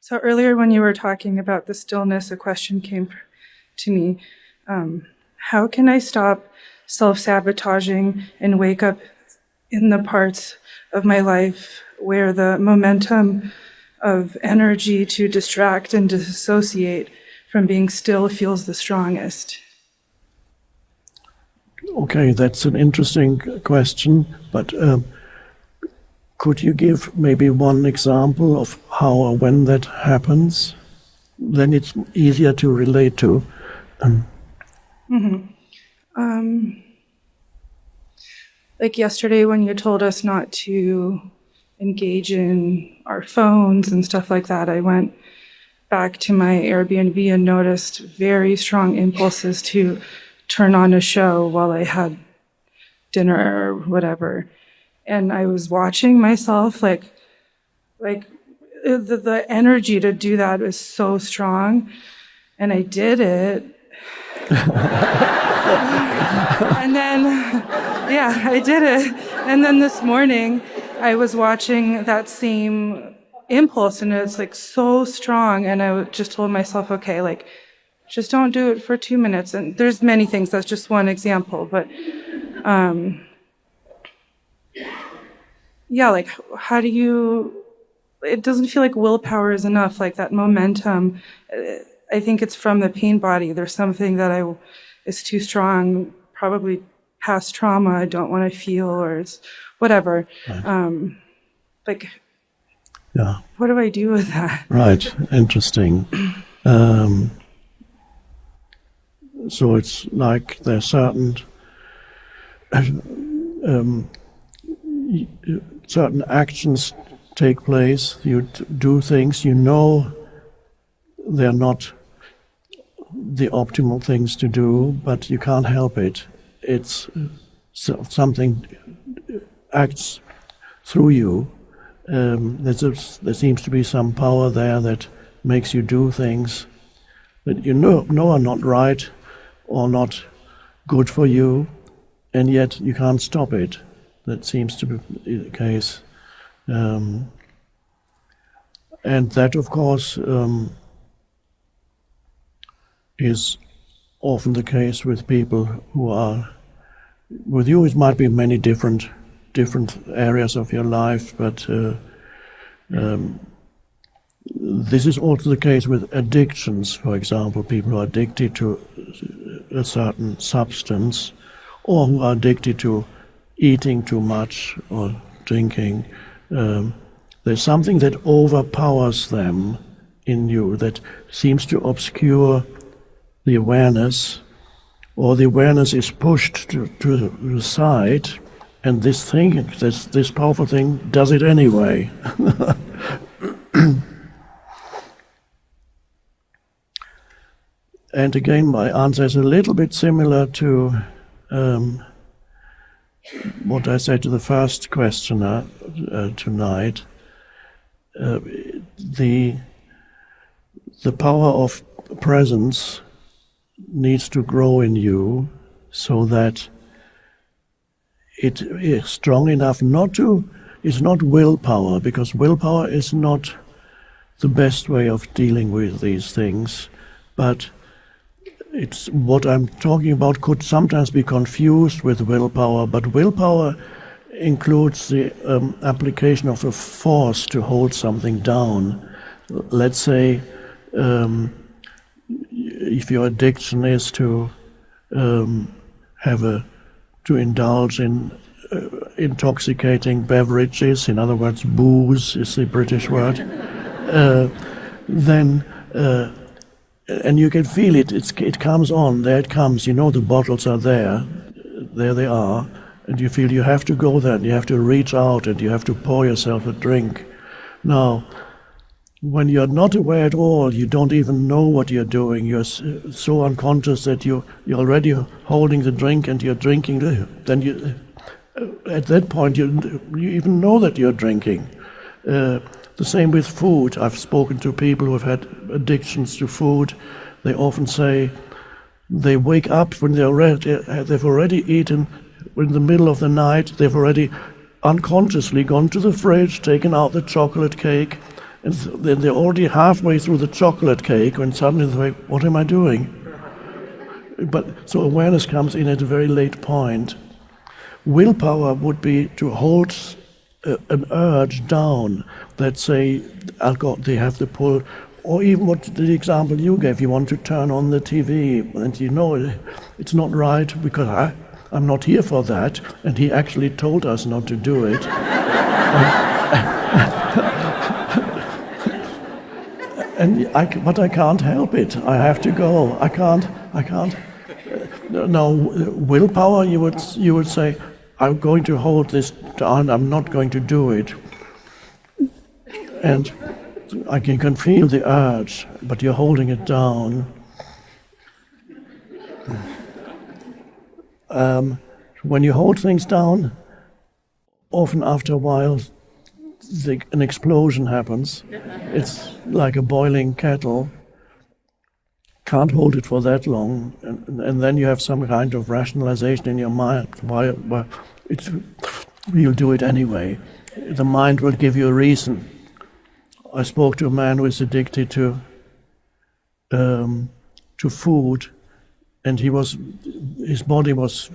So earlier when you were talking about the stillness, a question came to me. How can I stop self-sabotaging and wake up in the parts of my life where the momentum of energy to distract and dissociate from being still feels the strongest? Okay, that's an interesting question, but could you give maybe one example of how or when that happens? Then it's easier to relate to. Like yesterday when you told us not to engage in our phones and stuff like that, I went back to my Airbnb and noticed very strong impulses to turn on a show while I had dinner or whatever. And I was watching myself, like the energy to do that was so strong. And I did it. And then, yeah, I did it. And then this morning, I was watching that same impulse, and it's like so strong. And I just told myself, okay, like, just don't do it for 2 minutes. And there's many things. That's just one example. But, yeah, like, how do you... It doesn't feel like willpower is enough, like that momentum. I think it's from the pain body. There's something that is too strong, probably past trauma I don't want to feel, or it's whatever. Right. Yeah. What do I do with that? Right, interesting. So it's like there's certain actions take place, you do things, you know they're not the optimal things to do, but you can't help it. It's something acts through you. There seems to be some power there that makes you do things that you know are not right or not good for you, and yet you can't stop it. That seems to be the case. And that, of course, is often the case with people who are with you. It might be many different areas of your life, but this is also the case with addictions. For example, people who are addicted to a certain substance, or who are addicted to eating too much or drinking. There's something that overpowers them in you that seems to obscure the awareness, or the awareness is pushed to the side, and this powerful thing does it anyway. And again, my answer is a little bit similar to what I said to the first questioner tonight. The power of presence needs to grow in you so that it is strong enough it's not willpower, because willpower is not the best way of dealing with these things, but it's what I'm talking about could sometimes be confused with willpower, but willpower includes the application of a force to hold something down. Let's say if your addiction is to indulge in intoxicating beverages, in other words, booze is the British word, then and you can feel it. It comes on. There it comes. You know the bottles are there. There they are. And you feel you have to go there, and you have to reach out, and you have to pour yourself a drink. Now, when you're not aware at all, you don't even know what you're doing. You're so unconscious that you're already holding the drink and you're drinking. Then at that point, you even know that you're drinking. The same with food. I've spoken to people who have had addictions to food. They often say they wake up when they've already eaten. In the middle of the night, they've already unconsciously gone to the fridge, taken out the chocolate cake, And then they're already halfway through the chocolate cake when suddenly they're like, what am I doing? But so awareness comes in at a very late point. Willpower would be to hold an urge down that say alcohol, they have the pull, or even what the example you gave, you want to turn on the TV and you know it's not right because I'm not here for that, and he actually told us not to do it. But I can't help it. I have to go. I can't. No, willpower. You would say, I'm going to hold this down. I'm not going to do it. And you can feel the urge, but you're holding it down. When you hold things down, often after a while, an explosion happens. It's like a boiling kettle. Can't hold it for that long, and then you have some kind of rationalization in your mind. Why you'll do it anyway. The mind will give you a reason. I spoke to a man who is addicted to food, and his body was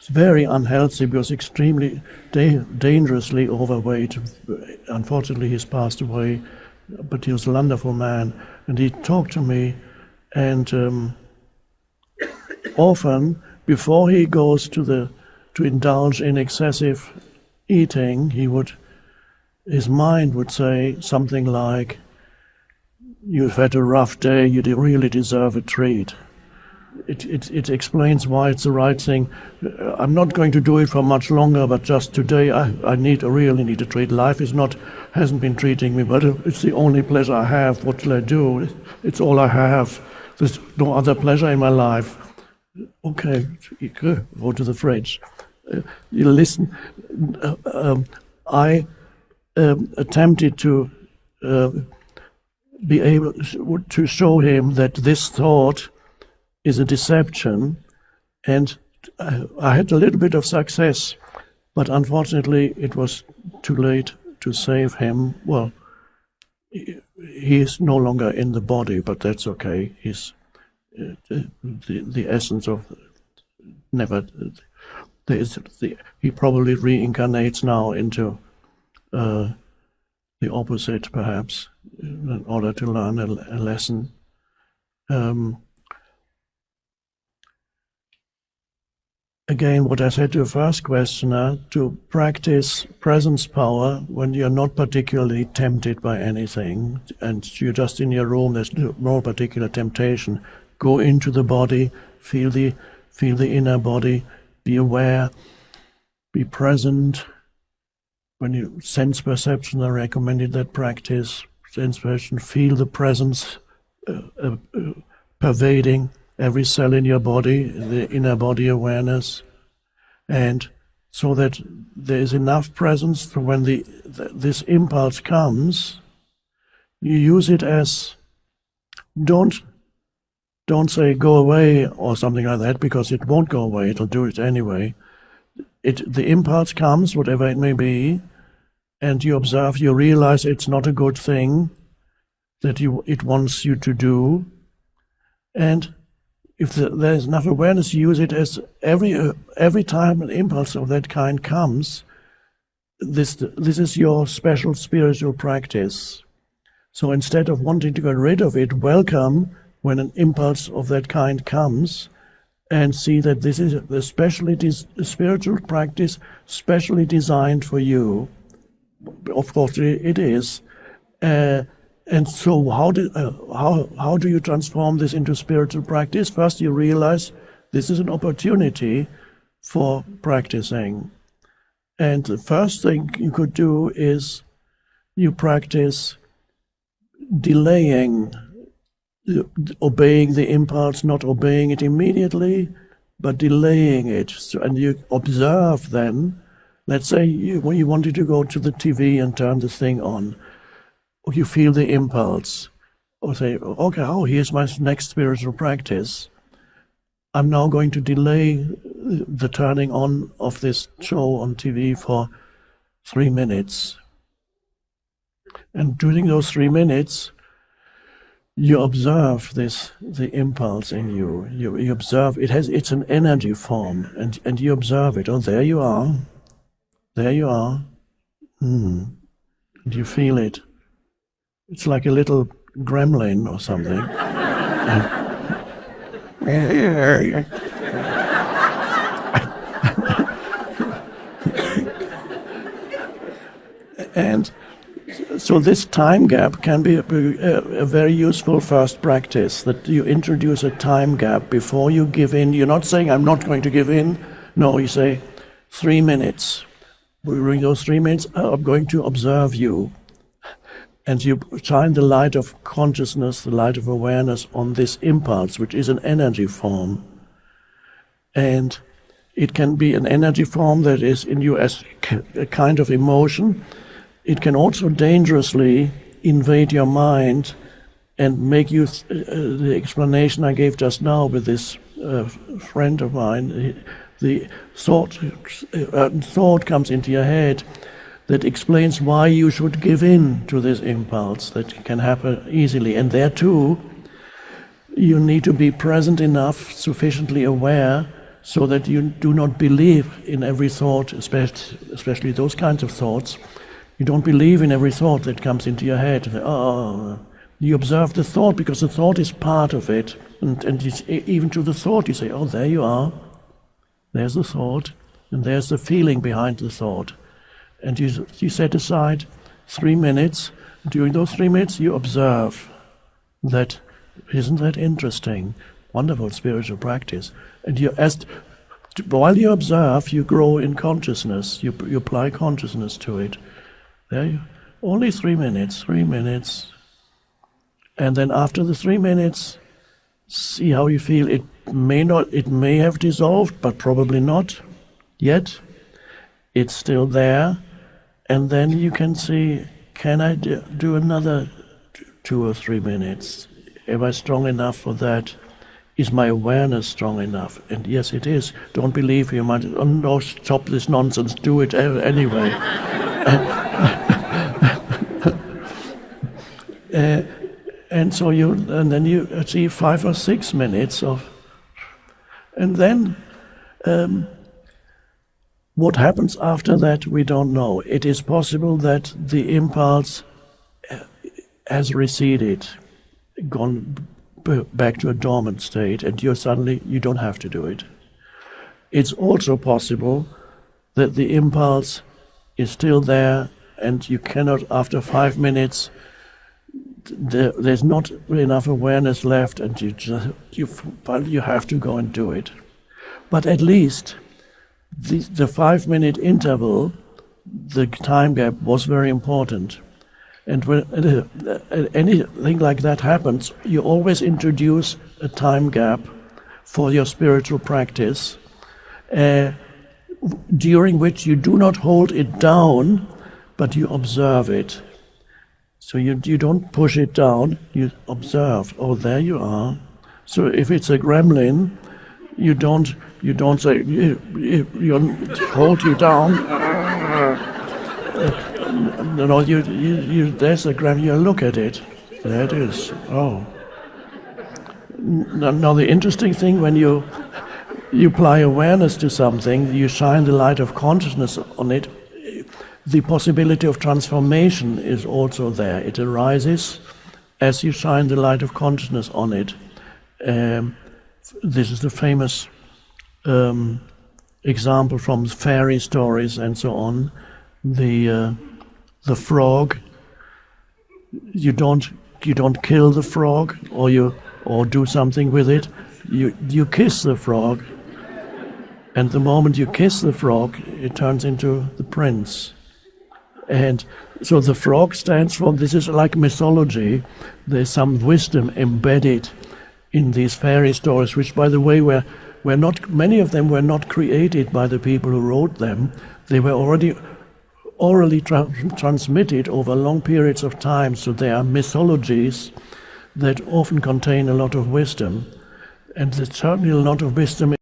very unhealthy because extremely dangerously overweight. Unfortunately, he's passed away, but he was a wonderful man. And he talked to me, and often before he goes to indulge in excessive eating, his mind would say something like, "You've had a rough day. You really deserve a treat." It explains why it's the right thing. I'm not going to do it for much longer, but just today I really need a treat. Life hasn't been treating me, but it's the only pleasure I have. What shall I do? It's all I have. There's no other pleasure in my life. Okay, go to the fridge. You listen. I attempted to be able to show him that this thought is a deception, and I had a little bit of success, but unfortunately it was too late to save him. Well, he is no longer in the body, but that's okay. He's the essence of never. He probably reincarnates now into the opposite, perhaps, in order to learn a lesson. Again, what I said to the first questioner, to practice presence power when you're not particularly tempted by anything and you're just in your room, there's no particular temptation. Go into the body, feel the inner body, be aware, be present. When you sense perception, I recommended that practice. Sense perception, feel the presence pervading every cell in your body, the inner body awareness, and so that there is enough presence for when this impulse comes, you use it as, don't say go away or something like that, because it won't go away, it'll do it anyway. The impulse comes, whatever it may be, and you observe, you realize it's not a good thing that it wants you to do, and if there's enough awareness, use it as every time an impulse of that kind comes, this is your special spiritual practice. So instead of wanting to get rid of it, welcome when an impulse of that kind comes, and see that this is a spiritual practice specially designed for you. Of course, it is. And so how do you transform this into spiritual practice? First, you realize this is an opportunity for practicing. And the first thing you could do is you practice delaying, obeying the impulse, not obeying it immediately, but delaying it. So, and you observe then, let's say when you wanted to go to the TV and turn the thing on, or you feel the impulse, or say, okay, here's my next spiritual practice. I'm now going to delay the turning on of this show on TV for 3 minutes. And during those 3 minutes, you observe the impulse in you. You observe it's an energy form, and you observe it. Oh, there you are. There you are. And you feel it. It's like a little gremlin or something. And so this time gap can be a very useful first practice, that you introduce a time gap before you give in. You're not saying, I'm not going to give in. No, you say, 3 minutes. During those 3 minutes, I'm going to observe you. And you shine the light of consciousness, the light of awareness on this impulse, which is an energy form. And it can be an energy form that is in you as a kind of emotion. It can also dangerously invade your mind and make you, the explanation I gave just now with this friend of mine, the thought comes into your head that explains why you should give in to this impulse that can happen easily. And there too, you need to be present enough, sufficiently aware, so that you do not believe in every thought, especially those kinds of thoughts. You don't believe in every thought that comes into your head. You observe the thought because the thought is part of it. And even to the thought you say, oh, there you are. There's the thought, and there's the feeling behind the thought. And you set aside 3 minutes. During those 3 minutes you observe that. Isn't that interesting? Wonderful spiritual practice. And while you observe, you grow in consciousness. You apply consciousness to it. Only 3 minutes, 3 minutes. And then after the 3 minutes, see how you feel. It may have dissolved, but probably not yet. It's still there. And then you can see, can I do another 2 or 3 minutes? Am I strong enough for that? Is my awareness strong enough? And yes, it is. Don't believe you might, oh no, stop this nonsense, do it anyway. And then you achieve 5 or 6 minutes of, and then what happens after that we don't know. It is possible that the impulse has receded, gone back to a dormant state, and you don't have to do it. It's also possible that the impulse is still there, and you cannot, after 5 minutes, there's not enough awareness left, and you have to go and do it. But at least the 5 minute interval, the time gap, was very important. And when anything like that happens, you always introduce a time gap for your spiritual practice, during which you do not hold it down, but you observe it. So you don't push it down, you observe. Oh, there you are. So if it's a gremlin, you don't say, you hold you down. No, there's a gremlin, you look at it. There it is. Oh. Now the interesting thing, when you apply awareness to something, you shine the light of consciousness on it, the possibility of transformation is also there. It arises as you shine the light of consciousness on it. This is the famous example from fairy stories and so on. The frog. You don't kill the frog, or do something with it. You kiss the frog, and the moment you kiss the frog, it turns into the prince. And so the frog stands for, this is like mythology. There's some wisdom embedded in these fairy stories, which, by the way, were not, many of them were not created by the people who wrote them. They were already orally transmitted over long periods of time, so they are mythologies that often contain a lot of wisdom. And there's certainly a lot of wisdom